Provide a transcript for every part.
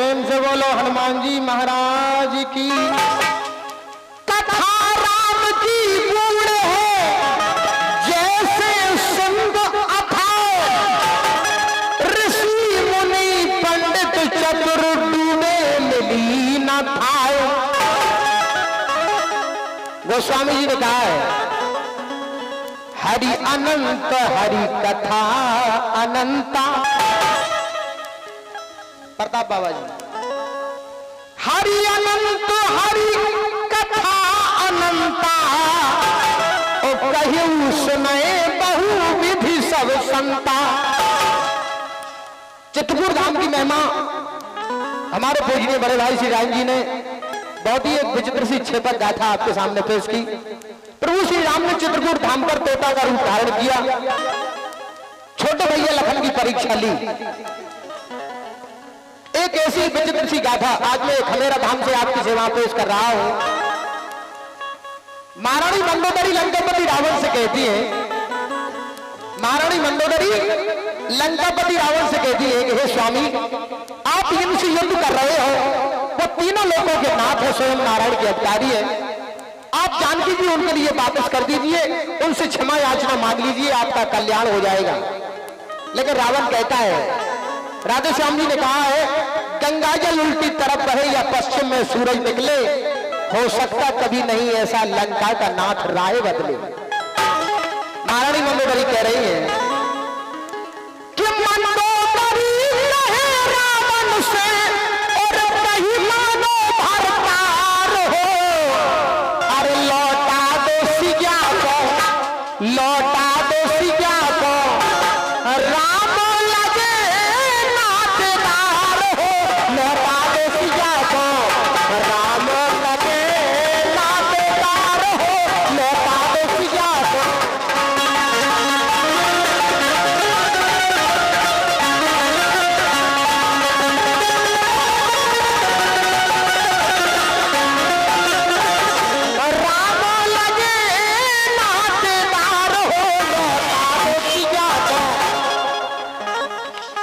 प्रेम से बोलो हनुमान जी महाराज की। कथा राम की गूढ़ है जैसे सुंद अथाओ, ऋषि मुनि पंडित चतुर डूबे लीन थाओ। गोस्वामी जी ने कहा है हरि अनंत हरि कथा अनंता। प्रताप बाबा जी हरि अनंत हरि कथा अनंता, ओ कहूं सुने बहु विधि सब संता। चित्रकूट धाम की महिमा हमारे पूजनीय बड़े भाई श्री राम जी ने बहुत ही एक विचित्र सी क्षेत्र गाथा आपके सामने पेश की। प्रभु श्री राम ने चित्रकूट धाम पर तोता का रूप धारण किया, छोटे भैया लखन की परीक्षा ली। एक ऐसी विचित्र सी गाथा आज मैं खलेरा धाम से आपकी सेवा पेश कर रहा हूं। महारानी मंदोदरी लंकापति रावण से कहती है, महारानी मंदोदरी लंकापति रावण से कहती है कि हे स्वामी, आप इनसे युद्ध कर रहे हो, वो तीनों लोगों के नाथ है, स्वयं नारायण के अवतारी है। आप जानकी जी उनके लिए वापस कर दीजिए, उनसे क्षमा याचना मांग लीजिए, आपका कल्याण हो जाएगा। लेकिन रावण कहता है, राधे श्याम जी ने कहा है, गंगा जल उल्टी तरफ बहे या पश्चिम में सूरज निकले, हो सकता कभी नहीं ऐसा लंका का नाथ राय बदले। महारानी मंदोदरी कह रही है कि मंदोदरी रहे रावण से और कहीं मानो भरतार हो, अरे लौटा दो सिया को, लौटा दो सिया को, राम लगे नातेदार हो, लौटा दो सिया को, राम लगे नातेदार हो, लौटा दो सिया को।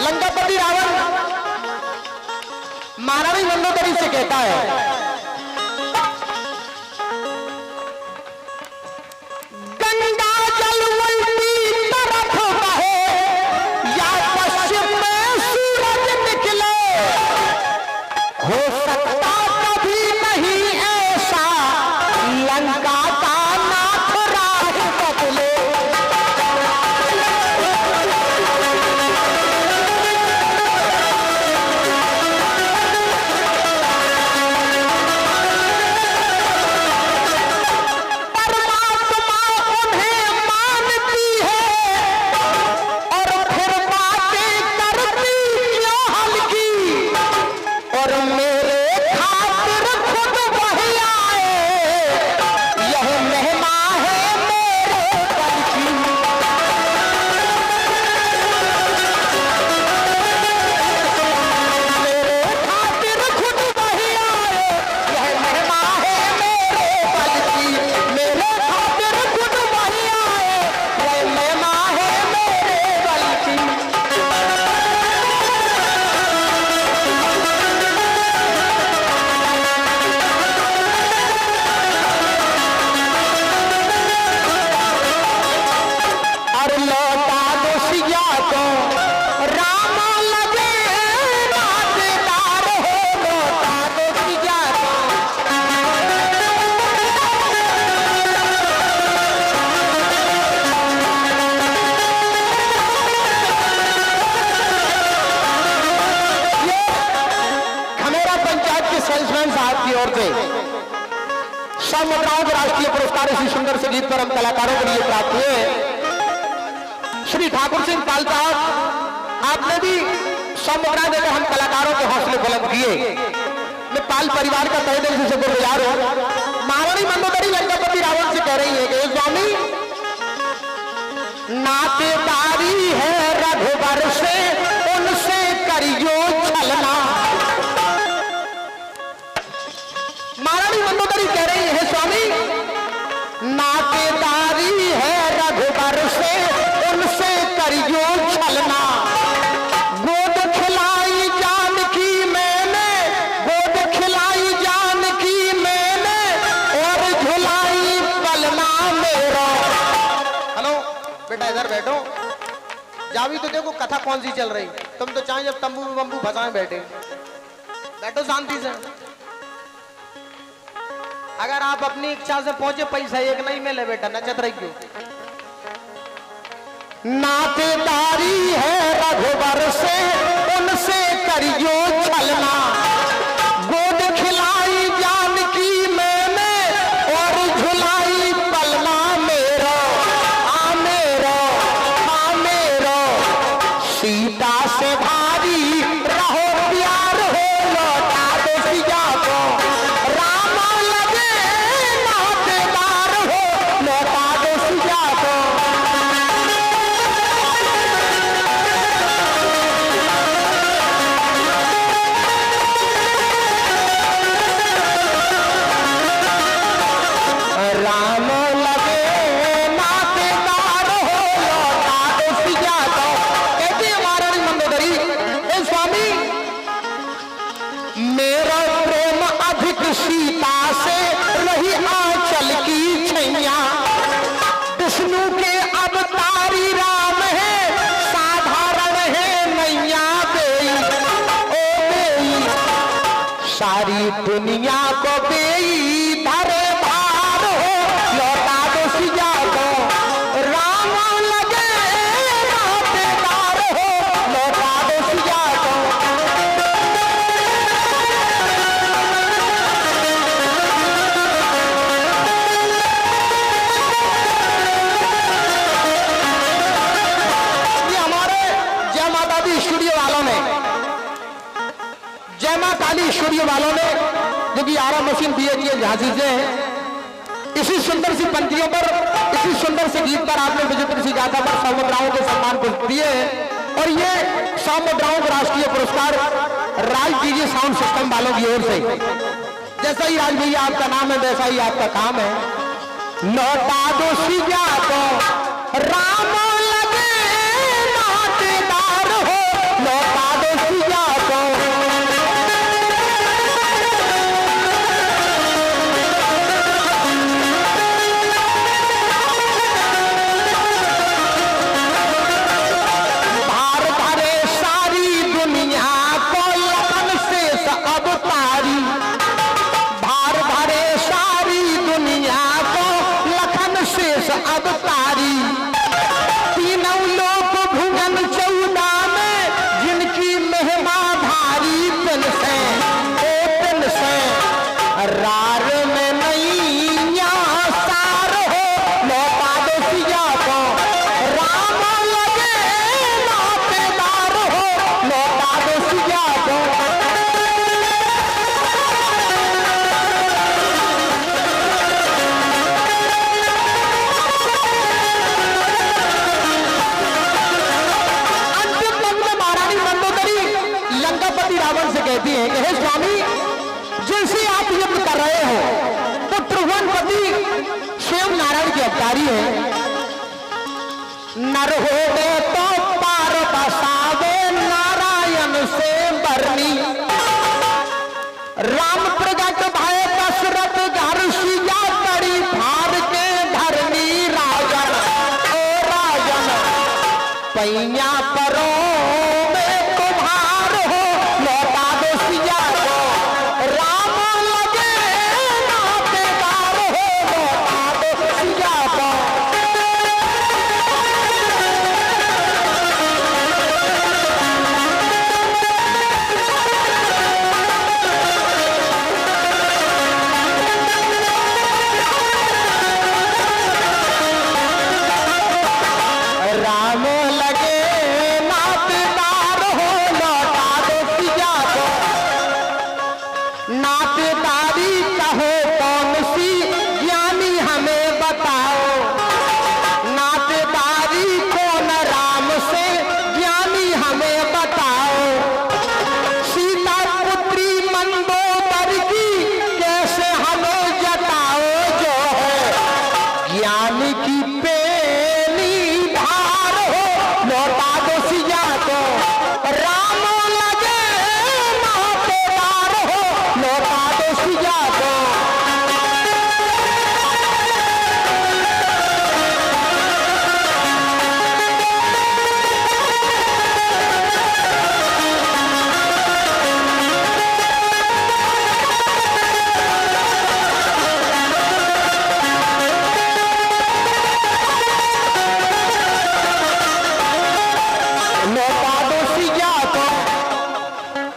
लंकापति रावण महारानी मंदोदरी से कहता है, गंगा जल उल्टी तरफ बहे या पश्चिम में सूरज निकले, हो सकता कभी नहीं ऐसा लंका का नाथ राह बदले। मुद्राओं के राष्ट्रीय पुरस्कार इसी सुंदर संगीत परम कलाकारों के लिए प्राप्त हुए। श्री ठाकुर सिंह पाल साहब, आपने भी 100 मुद्रा देकर हम कलाकारों के हौसले बुलंद किए। मैं पाल परिवार का तहे दिल से शुक्रगुजार हूं। महारानी मंदोदरी लंकापति रावण से कह रही है कि स्वामी, नातेदारी है रघुवर से, उनसे करियो छलना। महारानी मंदोदरी कह रही है, स्वामी, नातेदारी है रघुवर से, उनसे करियो छलना। गोद खिलाई जानकी मैंने इधर बैठो। जावी तो देखो कथा कौन सी चल रही, तुम तो चाहे जब तंबू में बम्बू फंसाए बैठे। बैठो शांति से। अगर आप अपनी इच्छा से पहुंचे पैसा एक नहीं मिले बेटा नचत रही क्यों। नातेदारी है रघुबर से उनसे करियो छलना, गोद खिलाई जानकी मैंने और झुलाई पलना मेरो आ मेरो सीता से भारी रहो प्यार हो लौटा दो सिया को, राम लगे नातेदार हो लौटा दो सिया को। राम लगे नातेदार हो लौटा दो सिया को। कहती है महारानी मंदोदरी, ए स्वामी मेरा प्रेम अधिक सीता से रही आंचल की छैया, विष्णु के अवतारी राम है साधारण है नैया बेई ओ बेई, सारी दुनिया को बेई धरे भार हो लौटा दो सिया को, राम लगे नातेदार हो लौटा दो सिया को। ये हमारे जय माता दी स्टूडियो वालों ने, जय मां काली स्टूडियो वालों ने जो कि आरा मशीन दिए किए झांसी से है, इसी सुंदर सी पंक्तियों पर, इसी सुंदर से गीत पर आपने विचित्र सी गाथा पर 100 मुद्राओं के सम्मान को दिए हैं। और ये 100 मुद्राओं का राष्ट्रीय पुरस्कार राज डीजे साउंड सिस्टम वालों की ओर से। जैसा ही राज भैया आपका नाम है वैसा ही आपका काम है। लौटा दो सिया को, राम लगे नातेदार हो लौटा दो सिया को। भार भरे सारी दुनिया को लखन शेष अवतारी, भार भरे सारी दुनिया को लखन शेष अवतारी, तीनों लोक भुवन 14 में जिनकी महिमा भारी, पिन से ओ पिन से रार में नैया सार हो लौटा दो सिया को, राम लगे नातेदार हो लौटा दो सिया को। अंतिम पद में महारानी मंदोदरी लंकापति रावण से कहती है कि हे स्वामी, जिनसे आप युद्ध कर रहे हो तो त्रिभुवनपति स्वयं नारायण के अवतारी है। नर हो गए तो पार बसावे नारायण से बरनी, राम प्रगट भय दशरथ घर सिया कड़ी भार के धरनी, राजन ओ राजन पैया परो में तुम्हार हो लौटा दो सिया को, राम लगे नातेदार हो लौटा दो सिया को।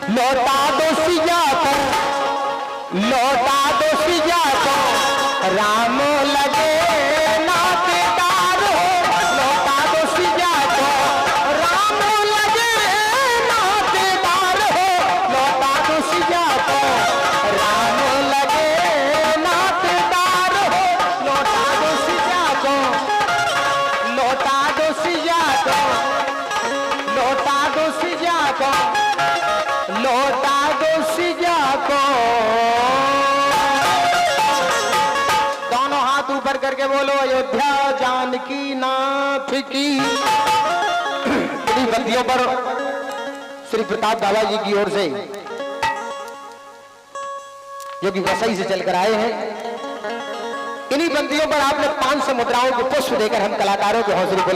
लौटा दो सिया को, लौटा दो सिया को, राम लगे नातेदार हो। लौटा दो सिया को, राम लगे नातेदार हो। लौटा दो सिया को, राम लगे नातेदार हो। लौटा दो सिया को, लौटा दो सिया को, लौटा दो सिया को, लौटा दो सिया को। दोनों हाथ ऊपर करके बोलो अयोध्या जानकी नाथ की। इन्हीं बंदियों पर श्री प्रताप बाबा जी की ओर से, जो कि वसई से चलकर आए हैं, इन्हीं बंदियों पर आपने 500 मुद्राओं के पुष्प देकर हम कलाकारों के हौसले बुलंद